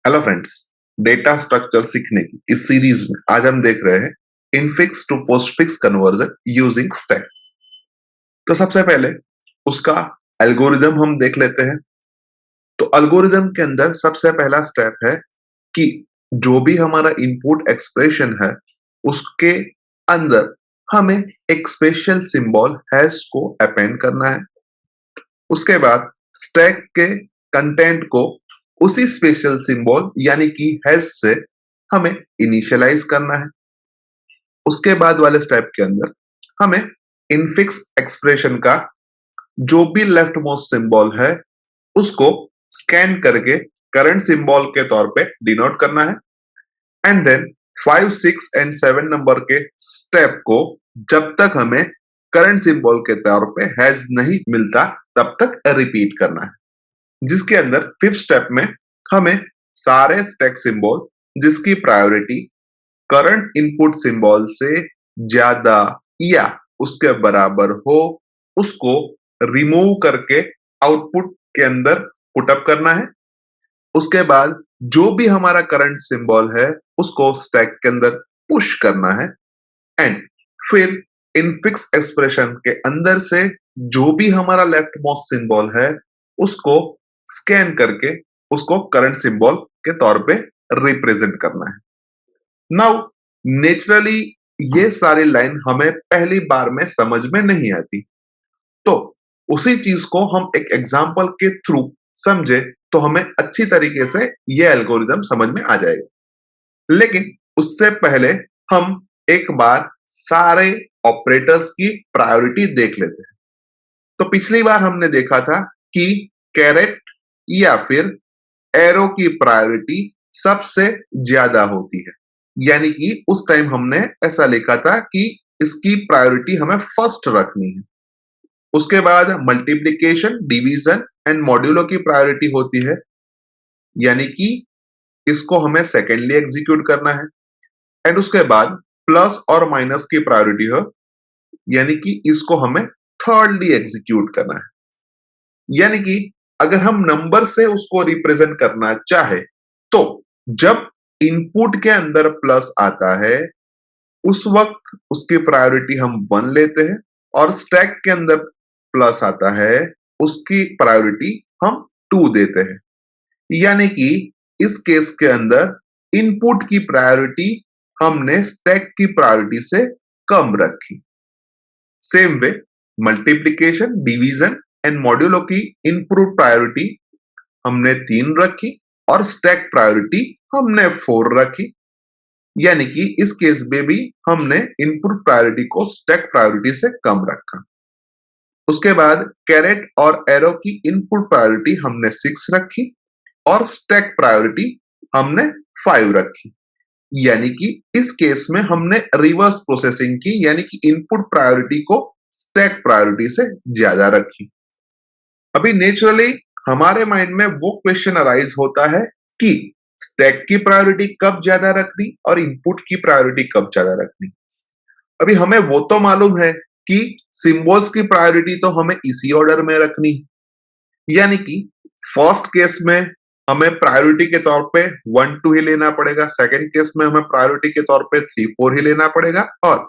Hello friends, data structure सीखने की इस सीरीज में आज हम देख रहे हैं infix to postfix conversion using stack. तो सबसे पहले उसका एल्गोरिदम हम देख लेते हैं। तो एल्गोरिदम के अंदर सबसे पहला स्टेप है कि जो भी हमारा इनपुट एक्सप्रेशन है उसके अंदर हमें एक स्पेशल सिंबल हैश को अपेंड करना है। उसके बाद स्टैक के कंटेंट को उसी स्पेशल सिंबल यानी कि हैश से हमें इनिशियलाइज करना है। उसके बाद वाले स्टेप के अंदर हमें इनफिक्स एक्सप्रेशन का जो भी लेफ्ट मोस्ट सिंबल है उसको स्कैन करके करंट सिंबल के तौर पे डिनोट करना है। एंड देन 5, 6 एंड 7 नंबर के स्टेप को जब तक हमें करंट सिंबल के तौर पे हैश नहीं मिलता तब तक रिपीट करना है, जिसके अंदर फिफ्थ स्टेप में हमें सारे स्टैक सिंबल जिसकी प्रायोरिटी करंट इनपुट सिंबल से ज्यादा या उसके बराबर हो उसको रिमूव करके आउटपुट के अंदर पुटअप करना है। उसके बाद जो भी हमारा करंट सिंबल है उसको स्टैक के अंदर पुश करना है। एंड फिर इनफिक्स एक्सप्रेशन के अंदर से जो भी हमारा लेफ्ट मोस्ट सिंबल है उसको स्कैन करके उसको करंट सिंबल के तौर पे रिप्रेजेंट करना है। नाउ नेचुरली ये सारी लाइन हमें पहली बार में समझ में नहीं आती, तो उसी चीज को हम एक एग्जांपल के थ्रू समझे तो हमें अच्छी तरीके से ये एल्गोरिदम समझ में आ जाएगा। लेकिन उससे पहले हम एक बार सारे ऑपरेटर्स की प्रायोरिटी देख लेते हैं। तो पिछली बार हमने देखा था कि कैरेट या फिर एरो की प्रायोरिटी सबसे ज्यादा होती है, यानी कि उस टाइम हमने ऐसा लिखा था कि इसकी प्रायोरिटी हमें फर्स्ट रखनी है। उसके बाद मल्टीप्लिकेशन, डिवीजन एंड मॉड्यूलो की प्रायोरिटी होती है, यानी कि इसको हमें सेकेंडली एग्जीक्यूट करना है। एंड उसके बाद प्लस और माइनस की प्रायोरिटी हो, यानी कि इसको हमें थर्डली एग्जीक्यूट करना है। यानी कि अगर हम नंबर से उसको रिप्रेजेंट करना चाहे तो जब इनपुट के अंदर प्लस आता है उस वक्त उसकी प्रायोरिटी हम 1 लेते हैं, और स्टैक के अंदर प्लस आता है उसकी प्रायोरिटी हम 2 देते हैं। यानी कि इस केस के अंदर इनपुट की प्रायोरिटी हमने स्टैक की प्रायोरिटी से कम रखी। Same way multiplication, division and modulo की इनपुट प्रायोरिटी हमने 3 रखी और स्टैक प्रायोरिटी हमने 4 रखी। यानी कि इस केस में भी हमने इनपुट प्रायोरिटी को स्टैक प्रायोरिटी से कम रखा। उसके बाद कैरेट और एरो की इनपुट प्रायोरिटी हमने 6 रखी और स्टैक प्रायोरिटी हमने 5 रखी। यानी कि इस केस में हमने रिवर्स प्रोसेसिंग की, यानी कि इनपुट प्रायोरिटी को स्टैक प्रायोरिटी से ज्यादा रखी। अभी नेचुरली हमारे माइंड में वो क्वेश्चन अराइज होता है कि स्टैक की प्रायोरिटी कब ज्यादा रखनी और इनपुट की प्रायोरिटी कब ज्यादा रखनी। अभी हमें वो तो मालूम है कि सिंबल्स की प्रायोरिटी तो हमें इसी ऑर्डर में रखनी, यानी कि फर्स्ट केस में हमें प्रायोरिटी के तौर पे 1, 2 ही लेना पड़ेगा, सेकंड केस में हमें प्रायोरिटी के तौर पे 3, 4 ही लेना पड़ेगा, और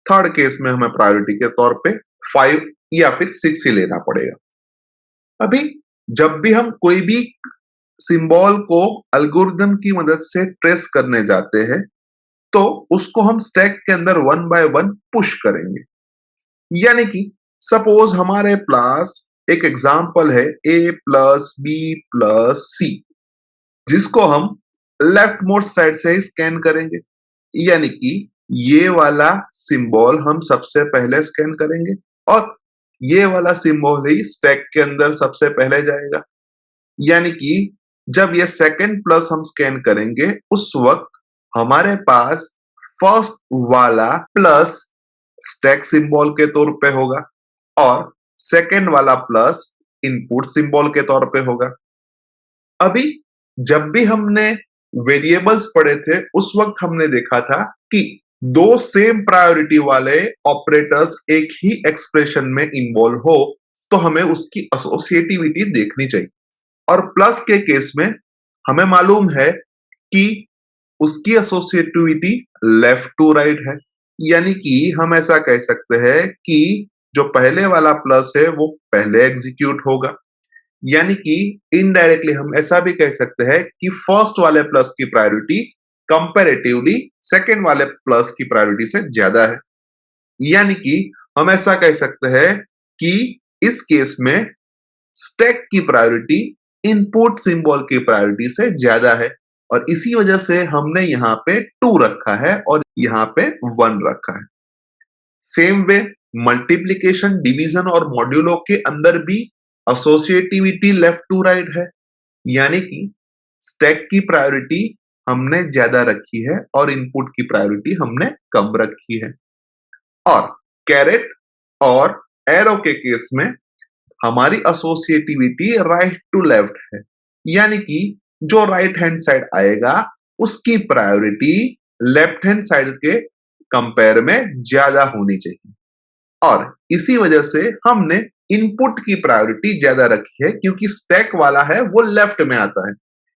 थर्ड केस में हमें प्रायोरिटी के तौर पे 5 या फिर 6 ही लेना पड़ेगा। अभी जब भी हम कोई भी सिंबल को एल्गोरिदम की मदद से ट्रेस करने जाते हैं तो उसको हम स्टैक के अंदर 1 बाय 1 पुश करेंगे। यानी कि सपोज हमारे पास एक एग्जांपल है a प्लस बी प्लस सी, जिसको हम लेफ्ट मोस्ट साइड से ही स्कैन करेंगे। यानी कि ये वाला सिंबल हम सबसे पहले स्कैन करेंगे और ये वाला सिंबल ही स्टैक के अंदर सबसे पहले जाएगा। यानी कि जब ये सेकंड प्लस हम स्कैन करेंगे उस वक्त हमारे पास फर्स्ट वाला प्लस स्टैक सिंबल के तौर पे होगा और सेकंड वाला प्लस इनपुट सिंबल के तौर पे होगा। अभी जब भी हमने वेरिएबल्स पढ़े थे उस वक्त हमने देखा था कि दो सेम प्रायोरिटी वाले ऑपरेटर्स एक ही एक्सप्रेशन में इन्वॉल्व हो तो हमें उसकी एसोसिएटिविटी देखनी चाहिए। और प्लस के केस में हमें मालूम है कि उसकी एसोसिएटिविटी लेफ्ट टू राइट है, यानी कि हम ऐसा कह सकते हैं कि जो पहले वाला प्लस है वो पहले एग्जीक्यूट होगा, यानी कि इनडायरेक्टली हम ऐसा भी कह सकते हैं कि फर्स्ट वाले प्लस की प्रायोरिटी कंपैरेटिवली सेकंड वाले प्लस की प्रायोरिटी से ज्यादा है, यानी कि हम ऐसा कह सकते हैं कि इस केस में स्टैक की प्रायोरिटी इनपुट सिंबल की प्रायोरिटी से ज्यादा है और इसी वजह से हमने यहां पे 2 रखा है और यहां पे 1 रखा है। सेम वे मल्टीप्लिकेशन, डिवीजन और मॉड्यूलो के अंदर भी एसोसिएटिविटी लेफ्ट टू राइट है, यानी कि स्टैक की प्रायोरिटी हमने ज्यादा रखी है और इनपुट की प्रायोरिटी हमने कम रखी है। और कैरेट और एरो के केस में हमारी एसोसिएटिविटी राइट टू लेफ्ट है, यानी कि जो राइट हैंड साइड आएगा उसकी प्रायोरिटी लेफ्ट हैंड साइड के कंपेयर में ज्यादा होनी चाहिए और इसी वजह से हमने इनपुट की प्रायोरिटी ज्यादा रखी है क्योंकि स्टैक वाला है वो लेफ्ट में आता है,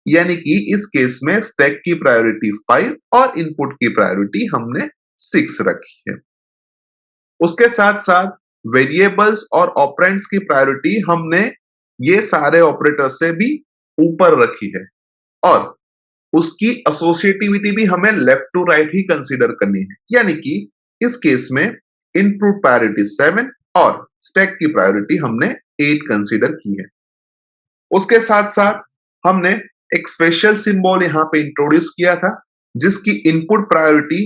यानी कि इस केस में स्टैक की प्रायोरिटी 5 और इनपुट की प्रायोरिटी हमने 6 रखी है। उसके साथ साथ वेरिएबल्स और ऑपरेंड्स की प्रायोरिटी हमने ये सारे ऑपरेटर से भी ऊपर रखी है और उसकी एसोसिएटिविटी भी हमें लेफ्ट टू राइट ही कंसीडर करनी है, यानी कि इस केस में इनपुट प्रायोरिटी 7 और स्टैक की प्रायोरिटी हमने 8 कंसीडर की है। उसके साथ साथ हमने एक स्पेशल सिंबल यहां पे इंट्रोड्यूस किया था जिसकी इनपुट प्रायोरिटी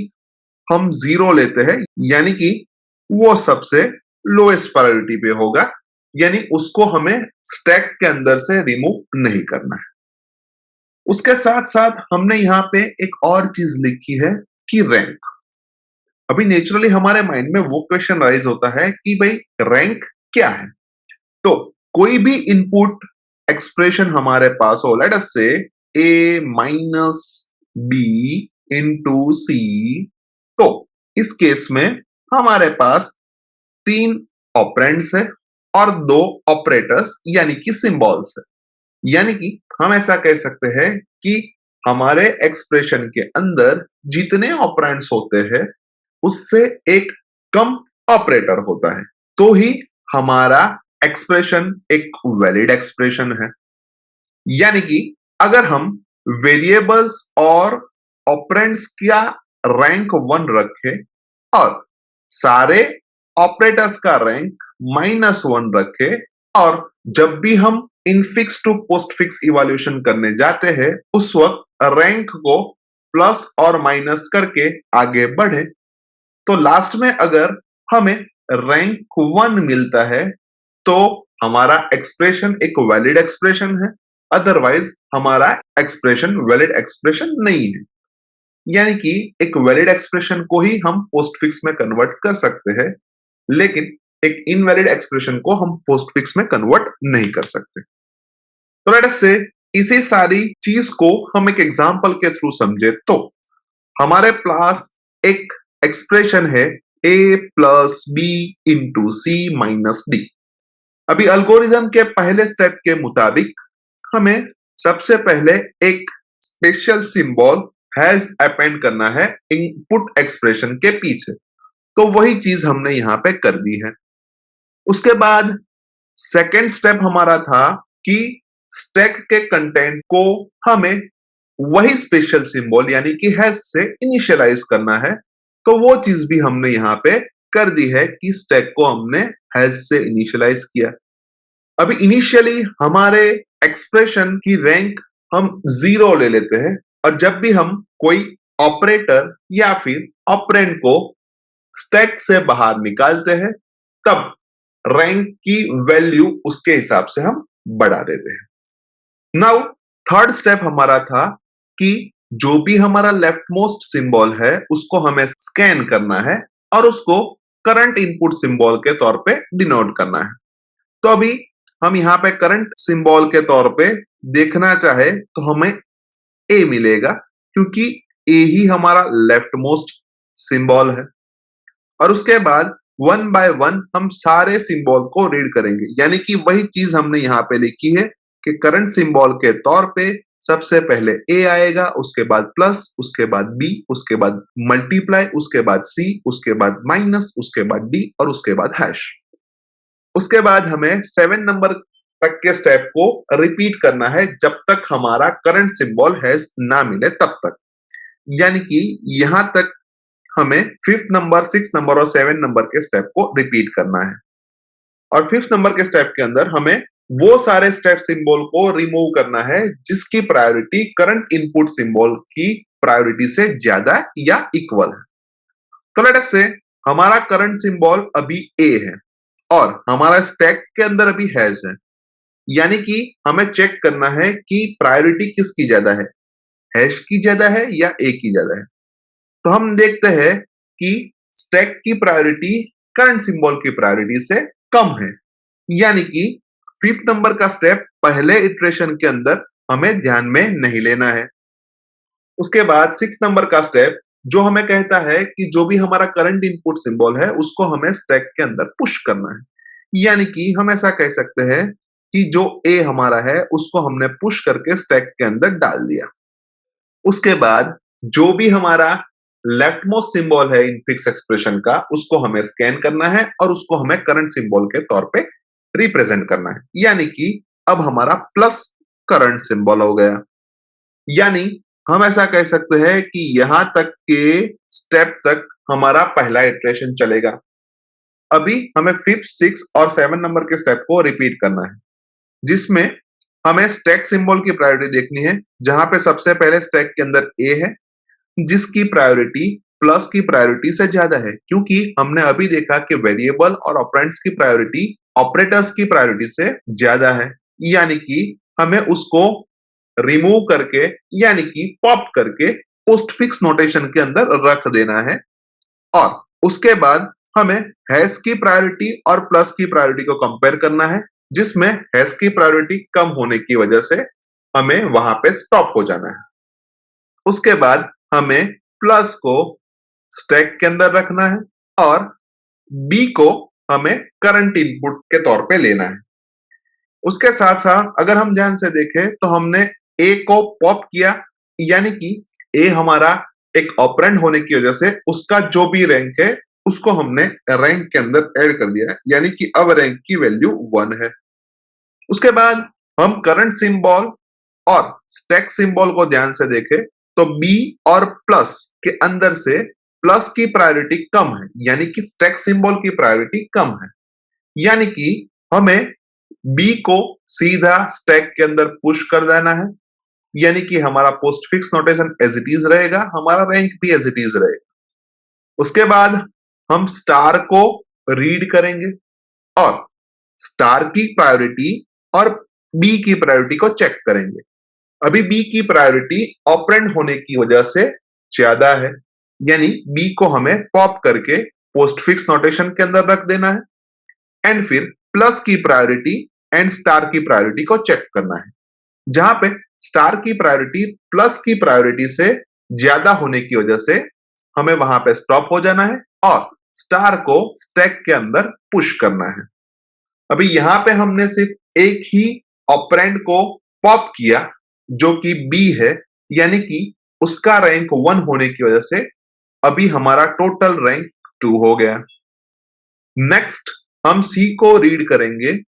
हम 0 लेते हैं, यानी कि वो सबसे लोएस्ट प्रायोरिटी पे होगा, यानी उसको हमें स्टैक के अंदर से रिमूव नहीं करना है। उसके साथ साथ हमने यहां पे एक और चीज लिखी है कि रैंक। अभी नेचुरली हमारे माइंड में वो क्वेश्चन राइज होता है कि भाई रैंक क्या है। तो कोई भी इनपुट एक्सप्रेशन हमारे पास हो, लेट अस से a माइनस बी इंटू सी, तो इस केस में हमारे पास 3 ऑपरेंड्स है और 2 ऑपरेटर्स यानी कि सिंबल्स है, यानी कि हम ऐसा कह सकते हैं कि हमारे एक्सप्रेशन के अंदर जितने ऑपरेंड्स होते हैं उससे एक कम ऑपरेटर होता है, तो ही हमारा एक्सप्रेशन एक वैलिड एक्सप्रेशन है। यानी कि अगर हम वेरिएबल्स और ऑपरेंड्स का रैंक 1 रखें और सारे ऑपरेटर्स का रैंक -1 रखें और जब भी हम इनफिक्स टू पोस्टफिक्स इवैल्यूएशन करने जाते हैं उस वक्त रैंक को प्लस और माइनस करके आगे बढ़े, तो लास्ट में अगर हमें रैंक 1 मिलता है तो हमारा एक्सप्रेशन एक वैलिड एक्सप्रेशन है, अदरवाइज हमारा एक्सप्रेशन वैलिड एक्सप्रेशन नहीं है। यानी कि एक वैलिड एक्सप्रेशन को ही हम पोस्टफिक्स में कन्वर्ट कर सकते हैं, लेकिन एक इनवैलिड एक्सप्रेशन को हम पोस्टफिक्स में कन्वर्ट नहीं कर सकते। तो लेट अस से इसी सारी चीज को हम एक एग्जांपल के थ्रू समझे तो हमारे पास एक एक्सप्रेशन है a plus B into C minus D. अभी अल्गोरिथम के पहले स्टेप के मुताबिक हमें सबसे पहले एक स्पेशल सिंबल हैज अपेंड करना है इनपुट एक्सप्रेशन के पीछे, तो वही चीज हमने यहां पे कर दी है। उसके बाद सेकेंड स्टेप हमारा था कि स्टैक के कंटेंट को हमें वही स्पेशल सिंबल यानी कि हैश से इनिशियलाइज करना है, तो वो चीज भी हमने यहां पे कर दी है कि स्टैक को हमने हैश से इनिशियलाइज किया। अभी इनिशियली हमारे एक्सप्रेशन की रैंक हम 0 ले लेते हैं और जब भी हम कोई ऑपरेटर या फिर ऑपरेंड को स्टैक से बाहर निकालते हैं तब रैंक की वैल्यू उसके हिसाब से हम बढ़ा देते हैं। नाउ थर्ड स्टेप हमारा था कि जो भी हमारा लेफ्ट मोस्ट सिंबल है उसको हमें स्कैन करना है और उसको करंट इनपुट सिंबल के तौर पे डिनोट करना है। तो अभी हम यहां पे करंट सिंबल के तौर पे देखना चाहे तो हमें ए मिलेगा क्योंकि ए ही हमारा लेफ्ट मोस्ट सिंबल है और उसके बाद 1 बाय 1 हम सारे सिंबल को रीड करेंगे, यानी कि वही चीज हमने यहां पे लिखी है कि करंट सिंबल के तौर पे सबसे पहले ए आएगा, उसके बाद प्लस, उसके बाद बी, उसके बाद मल्टीप्लाई, उसके बाद सी, उसके बाद माइनस, उसके बाद डी और उसके बाद हैश। उसके बाद हमें 7 नंबर तक के स्टेप को रिपीट करना है जब तक हमारा करंट सिंबल हैश ना मिले तब तक। यानी कि यहां तक हमें 5th नंबर, 6th नंबर और 7 नंबर के स्टेप को रिपीट करना है। और 5th नंबर के स्टेप के अंदर हमें वो सारे स्टेप सिंबल को रिमूव करना है जिसकी प्रायोरिटी करंट इनपुट सिंबल की प्रायोरिटी से ज्यादा या इक्वल है। तो लेट अस से हमारा करंट सिंबल अभी ए है और हमारा स्टैक के अंदर अभी हैश है, यानी कि हमें चेक करना है कि प्रायोरिटी किसकी ज्यादा है, हैश की ज्यादा है या ए की ज्यादा है। तो हम देखते हैं कि स्टैक की प्रायोरिटी करंट सिंबल की प्रायोरिटी से कम है, यानी कि 5th नंबर का स्टेप पहले इटरेशन के अंदर हमें ध्यान में नहीं लेना है। उसके बाद 6th नंबर का स्टेप जो हमें कहता है कि जो भी हमारा करंट इनपुट सिंबल है उसको हमें स्टैक के अंदर पुश करना है, यानी कि हम ऐसा कह सकते हैं कि जो ए हमारा है उसको हमने पुश करके स्टैक के अंदर डाल दिया। उसके बाद जो भी हमारा लेफ्ट मोस्ट सिंबल है इनफिक्स एक्सप्रेशन का उसको हमें स्कैन करना है और उसको हमें करंट सिंबल के तौर पे रिप्रेजेंट करना है, यानी कि अब हमारा प्लस करंट सिंबल हो गया। यानी हम ऐसा कह सकते हैं कि यहां तक के स्टेप तक हमारा पहला इटरेशन चलेगा। अभी हमें 5th, 6th और 7 नंबर के स्टेप को रिपीट करना है, जिसमें हमें स्टैक सिंबल की प्रायोरिटी देखनी है, जहां पे सबसे पहले स्टैक के अंदर ए है जिसकी प्रायोरिटी प्लस की प्रायोरिटी से ज्यादा है, क्योंकि हमने अभी देखा कि वेरिएबल और ऑपरेंड्स की प्रायोरिटी ऑपरेटर्स की प्रायोरिटी से ज्यादा है, यानी कि हमें उसको रिमूव करके यानी कि पॉप करके पोस्टफिक्स नोटेशन के अंदर रख देना है। और उसके बाद हमें हैश की प्रायोरिटी और प्लस की प्रायोरिटी को कंपेयर करना है, जिसमें हैश की प्रायोरिटी कम होने की वजह से हमें वहां पे स्टॉप हो जाना है। उसके बाद हमें प्लस को स्टैक के अंदर रखना है और बी को हमें करंट इनपुट के तौर पे लेना है। उसके साथ साथ अगर हम ध्यान से देखें तो हमने ए को पॉप किया, यानी कि ए हमारा एक ऑपरेंड होने की वजह से उसका जो भी रैंक है उसको हमने रैंक के अंदर ऐड कर दिया है, यानी कि अब रैंक की वैल्यू 1 है। उसके बाद हम करंट सिंबल और स्टैक सिंबल को ध्यान से देखें तो बी और प्लस के अंदर से प्लस की प्रायोरिटी कम है, यानी कि स्टैक सिंबल की प्रायोरिटी कम है, यानी कि हमें बी को सीधा स्टैक के अंदर पुश कर देना है, यानी कि हमारा postfix notation as it is रहेगा, हमारा रैंक भी एज इट इज रहेगा। उसके बाद हम स्टार को रीड करेंगे और स्टार की प्रायोरिटी और बी की प्रायोरिटी को चेक करेंगे। अभी बी की प्रायोरिटी ऑपरेंड होने की वजह से ज्यादा है, यानी बी को हमें पॉप करके पोस्टफिक्स नोटेशन के अंदर रख देना है एंड फिर प्लस की प्रायोरिटी एंड स्टार की प्रायोरिटी को चेक करना है, जहां पे स्टार की प्रायोरिटी प्लस की प्रायोरिटी से ज्यादा होने की वजह से हमें वहां पे स्टॉप हो जाना है और स्टार को स्टैक के अंदर पुश करना है। अभी यहां पे हमने सिर्फ एक ही ऑपरेंड को पॉप किया जो कि बी है, यानी कि उसका रैंक 1 होने की वजह से अभी हमारा टोटल रैंक 2 हो गया। नेक्स्ट हम सी को रीड करेंगे।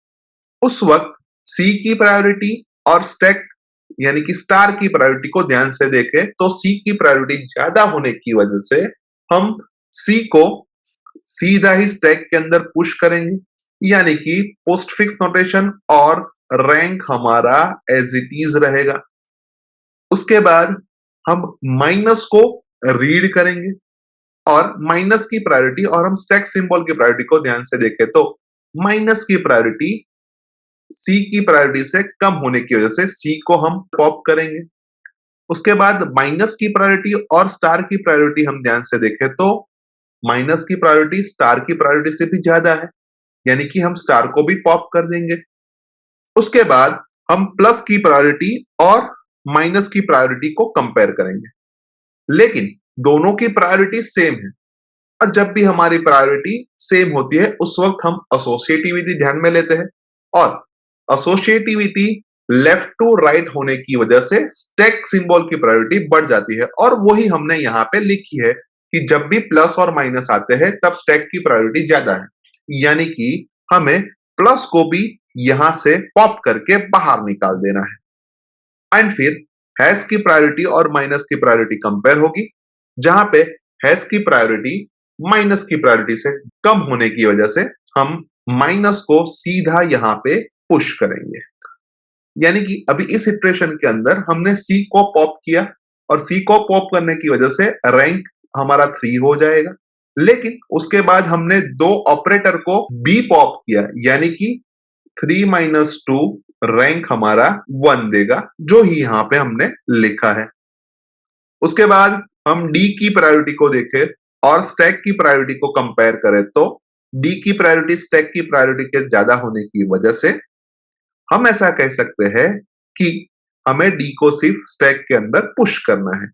उस वक्त सी की प्रायोरिटी और स्टैक यानी कि स्टार की प्रायोरिटी को ध्यान से देखें तो सी की प्रायोरिटी ज्यादा होने की वजह से हम सी को सीधा ही स्टैक के अंदर पुश करेंगे, यानी कि पोस्टफिक्स नोटेशन और रैंक हमारा एज इट इज रहेगा। उसके बाद हम माइनस को रीड करेंगे और माइनस की प्रायोरिटी और हम स्टैक सिंबल की प्रायोरिटी को ध्यान से देखें तो माइनस की प्रायोरिटी सी की प्रायोरिटी से कम होने की वजह से सी को हम पॉप करेंगे। उसके बाद माइनस की प्रायोरिटी और स्टार की प्रायोरिटी हम ध्यान से देखें तो माइनस की प्रायोरिटी स्टार की प्रायोरिटी से भी ज्यादा है, यानी कि हम स्टार को भी पॉप कर देंगे। उसके बाद हम प्लस की प्रायोरिटी और माइनस की प्रायोरिटी को कंपेयर करेंगे, लेकिन दोनों की प्रायोरिटी सेम है और जब भी हमारी प्रायोरिटी सेम होती है उस वक्त हम एसोसिएटिविटी ध्यान में लेते हैं और एसोसिएटिविटी लेफ्ट टू राइट होने की वजह से स्टैक सिंबल की प्रायोरिटी बढ़ जाती है, और वही हमने यहां पे लिखी है कि जब भी प्लस और माइनस आते हैं तब स्टैक की प्रायोरिटी ज्यादा है, यानी कि हमें प्लस को भी यहां से पॉप करके बाहर निकाल देना है। एंड फिर हैश की प्रायोरिटी और माइनस की प्रायोरिटी कंपेयर होगी, जहां पे हैश की प्रायोरिटी माइनस की प्रायोरिटी से कम होने की वजह से हम माइनस को सीधा यहां पे पुश करेंगे। यानी कि अभी इस इटरेशन के अंदर हमने सी को पॉप किया, और सी को पॉप करने की वजह से रैंक हमारा 3 हो जाएगा, लेकिन उसके बाद हमने दो ऑपरेटर को बी पॉप किया, यानी कि 3 माइनस 2 रैंक हमारा 1 देगा, जो ही यहां पे हमने लिखा है। उसके बाद हम डी की प्रायोरिटी को देखें और स्टैक की प्रायोरिटी को कंपेयर करें, तो डी की प्रायोरिटी स्टैक की प्रायोरिटी के ज्यादा होने की वजह से हम ऐसा कह सकते हैं कि हमें डी को सिर्फ स्टैक के अंदर पुश करना है,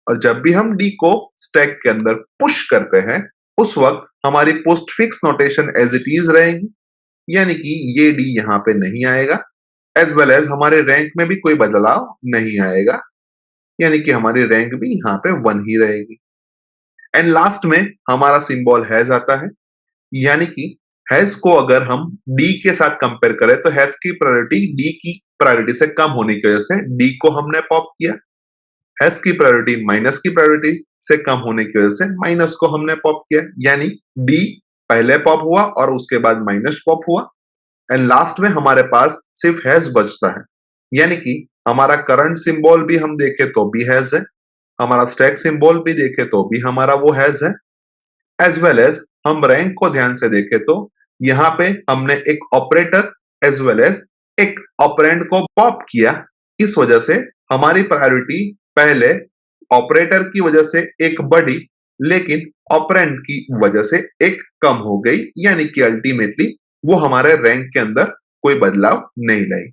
और जब भी हम डी को स्टैक के अंदर पुश करते हैं उस वक्त हमारी postfix notation as it is रहेगी, यानी कि ये डी यहां पे नहीं आएगा, एज वेल एज हमारे रैंक में भी कोई बदलाव नहीं आएगा, यानी कि हमारी रैंक भी यहां पे 1 ही रहेगी। एंड लास्ट में हमारा सिंबल हैज आता है, यानी कि हैज को अगर हम डी के साथ कंपेयर करें तो हैज की प्रायोरिटी डी की प्रायोरिटी से कम होने की वजह से डी को हमने पॉप किया। हैज की प्रायोरिटी माइनस की प्रायोरिटी से कम होने की वजह से माइनस को हमने पॉप किया, यानी डी पहले पॉप हुआ और उसके बाद माइनस पॉप हुआ। एंड लास्ट में हमारे पास सिर्फ हैज बचता है, यानी कि हमारा करंट सिंबल भी हम देखें तो भी हैज है, हमारा स्टैक सिंबल भी देखें तो भी हमारा वो हैज है, एज वेल एज हम रैंक को ध्यान से देखें तो यहां पे हमने एक ऑपरेटर एज वेल एज एक ऑपरेंड को पॉप किया, इस वजह से हमारी प्रायोरिटी पहले ऑपरेटर की वजह से एक बढ़ी, लेकिन ऑपरेंड की वजह से एक कम हो गई, यानी कि अल्टीमेटली वो हमारे रैंक के अंदर कोई बदलाव नहीं लाई।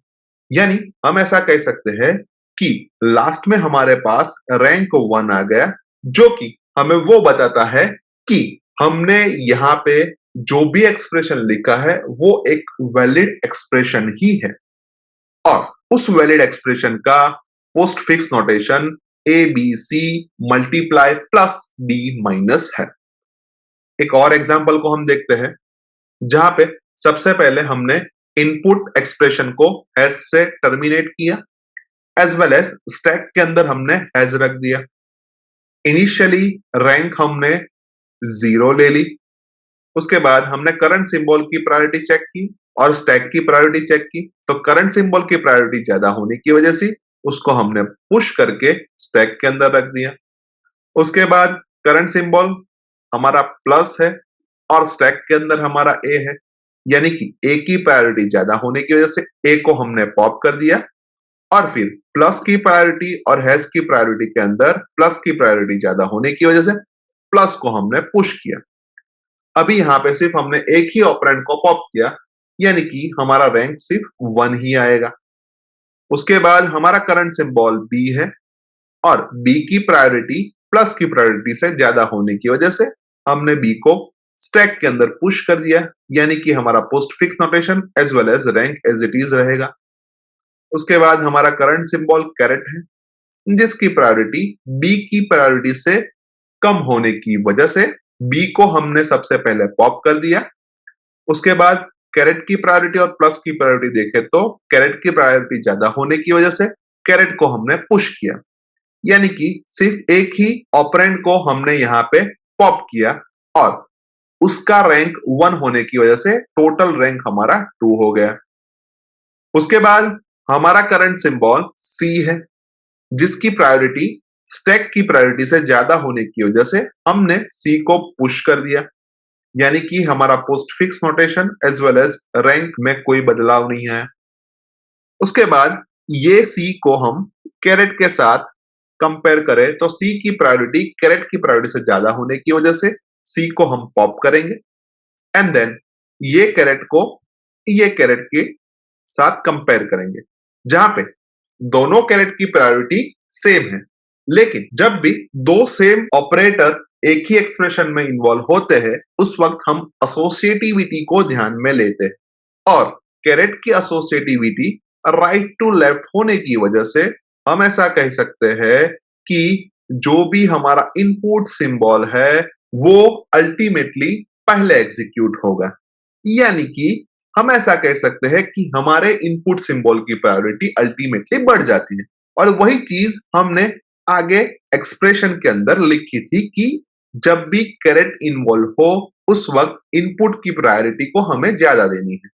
यानी हम ऐसा कह सकते हैं कि लास्ट में हमारे पास रैंक 1 आ गया, जो कि हमें वो बताता है कि हमने यहाँ पे जो भी एक्सप्रेशन लिखा है वो एक वैलिड एक्सप्रेशन ही है, और उस वैलिड एक्सप्रेशन का postfix notation A B C multiply plus D minus है। एक और एग्जांपल को हम देखते हैं, जहां पे सबसे पहले हमने इनपुट एक्सप्रेशन को हैज से टर्मिनेट किया, एज वेल एज स्टैक के अंदर हमने हैज रख दिया। इनिशियली रैंक हमने 0 ले ली, उसके बाद हमने करंट सिंबल की प्रायोरिटी चेक की और स्टैक की प्रायोरिटी चेक की, तो करंट सिंबल की प्रायोरिटी ज्यादा होने की वजह से उसको हमने पुश करके स्टैक के अंदर रख दिया। उसके बाद करंट सिंबल हमारा प्लस है और स्टैक के अंदर हमारा ए है, यानी कि ए की प्रायोरिटी ज्यादा होने की वजह से ए को हमने पॉप कर दिया, और फिर प्लस की प्रायोरिटी और हैश की प्रायोरिटी के अंदर प्लस की प्रायोरिटी ज्यादा होने की वजह से प्लस को हमने पुश किया। अभी यहां पे सिर्फ हमने एक ही ऑपरेंड को पॉप किया, यानी कि हमारा रैंक सिर्फ 1 ही आएगा। उसके बाद हमारा करंट सिंबल बी है, और बी की प्रायोरिटी प्लस की प्रायोरिटी से ज्यादा होने की वजह से हमने बी को स्टैक के अंदर पुश कर दिया, यानी कि हमारा postfix notation as well as rank as it is रहेगा। उसके बाद हमारा करंट सिंबल कैरेट है, जिसकी प्रायोरिटी बी की प्रायोरिटी से कम होने की वजह से बी को हमने सबसे पहले पॉप कर दिया। उसके बाद कैरेट की प्रायोरिटी और प्लस की प्रायोरिटी देखें तो कैरेट की प्रायोरिटी ज्यादा होने की वजह से कैरेट को हमने पुश किया, यानी कि सिर्फ एक ही ऑपरेंड को हमने यहाँ पे पॉप किया, और उसका रैंक 1 होने की वजह से टोटल रैंक हमारा 2 हो गया। उसके बाद हमारा करंट सिंबल सी है, जिसकी प्रायोरिटी स्टैक की प्रायोरिटी से ज्यादा होने की वजह से हमने सी को पुश कर दिया, यानी कि हमारा postfix notation as well as rank में कोई बदलाव नहीं है। उसके बाद ये सी को हम कैरेट के साथ कंपेयर करें तो सी की प्रायोरिटी कैरेट की प्रायोरिटी से ज्यादा होने की वजह से सी को हम पॉप करेंगे, एंड देन ये कैरेट को ये कैरेट के साथ कंपेयर करेंगे, जहां पे दोनों कैरेट की प्रायोरिटी सेम है, लेकिन जब भी दो सेम ऑपरेटर एक ही एक्सप्रेशन में इन्वॉल्व होते हैं उस वक्त हम एसोसिएटिविटी को ध्यान में लेते हैं, और कैरेट की एसोसिएटिविटी राइट टू लेफ्ट होने की वजह से हम ऐसा कह सकते हैं कि जो भी हमारा इनपुट सिंबल है वो अल्टीमेटली पहले एग्जीक्यूट होगा। यानी कि हम ऐसा कह सकते हैं कि हमारे इनपुट सिंबल की प्रायोरिटी अल्टीमेटली बढ़ जाती है। और वही चीज हमने आगे एक्सप्रेशन के अंदर लिखी थी कि जब भी कैरेट इन्वॉल्व हो उस वक्त इनपुट की प्रायोरिटी को हमें ज्यादा देनी है।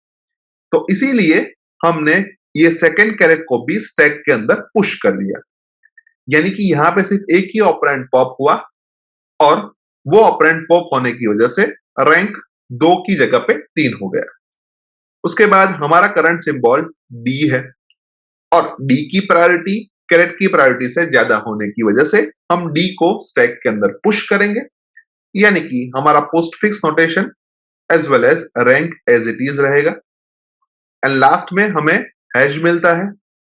तो इसीलिए हमने ये सेकंड कैरेट को भी स्टैक के अंदर पुश कर दिया। यानी कि यहां पे सिर्फ एक ही ऑपरेंड पॉप हुआ और वो ऑपरेंड पॉप होने की वजह से रैंक 2 की जगह पे 3 हो गया। उसके बाद हमारा करंट सिंबल डी है और डी की प्रायोरिटी कैरेट की प्रायोरिटी से ज्यादा होने की वजह से हम डी को स्टैक के अंदर पुश करेंगे। यानी कि हमारा postfix notation as well as rank as it is रहेगा। एंड लास्ट में हमें हैश मिलता है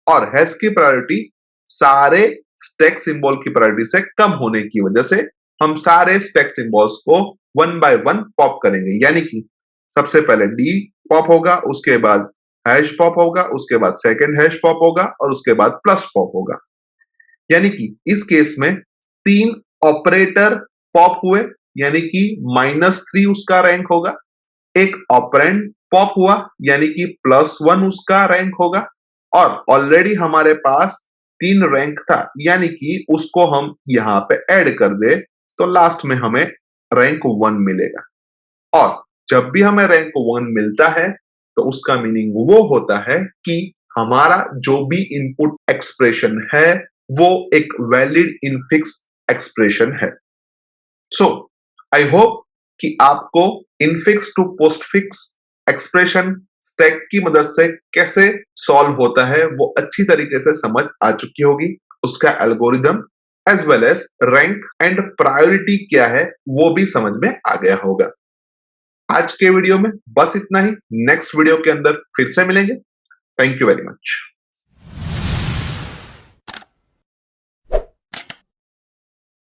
और हैश की प्रायोरिटी सारे स्टैक सिंबल की प्रायोरिटी से कम होने की वजह से हम सारे स्टैक सिंबल्स को 1 बाय 1 पॉप करेंगे। यानी कि सबसे पहले डी पॉप होगा, उसके बाद हैश पॉप होगा, उसके बाद सेकंड हैश पॉप होगा और उसके बाद प्लस पॉप होगा। यानी कि इस केस में 3 ऑपरेटर पॉप हुए, यानी कि -3 उसका रैंक होगा। एक ऑपरेंड पॉप हुआ यानी कि +1 उसका रैंक होगा और ऑलरेडी हमारे पास 3 रैंक था यानी कि उसको हम यहां पे ऐड कर दे तो लास्ट में हमें रैंक 1 मिलेगा। और जब भी हमें रैंक 1 मिलता है तो उसका मीनिंग वो होता है कि हमारा जो भी इनपुट एक्सप्रेशन है वो एक वैलिड इनफिक्स एक्सप्रेशन है। सो आई होप कि आपको infix to postfix expression stack की मदद से कैसे सॉल्व होता है वो अच्छी तरीके से समझ आ चुकी होगी। उसका algorithm as well as rank and priority क्या है वो भी समझ में आ गया होगा। आज के वीडियो में बस इतना ही। नेक्स्ट वीडियो के अंदर फिर से मिलेंगे। Thank you very much.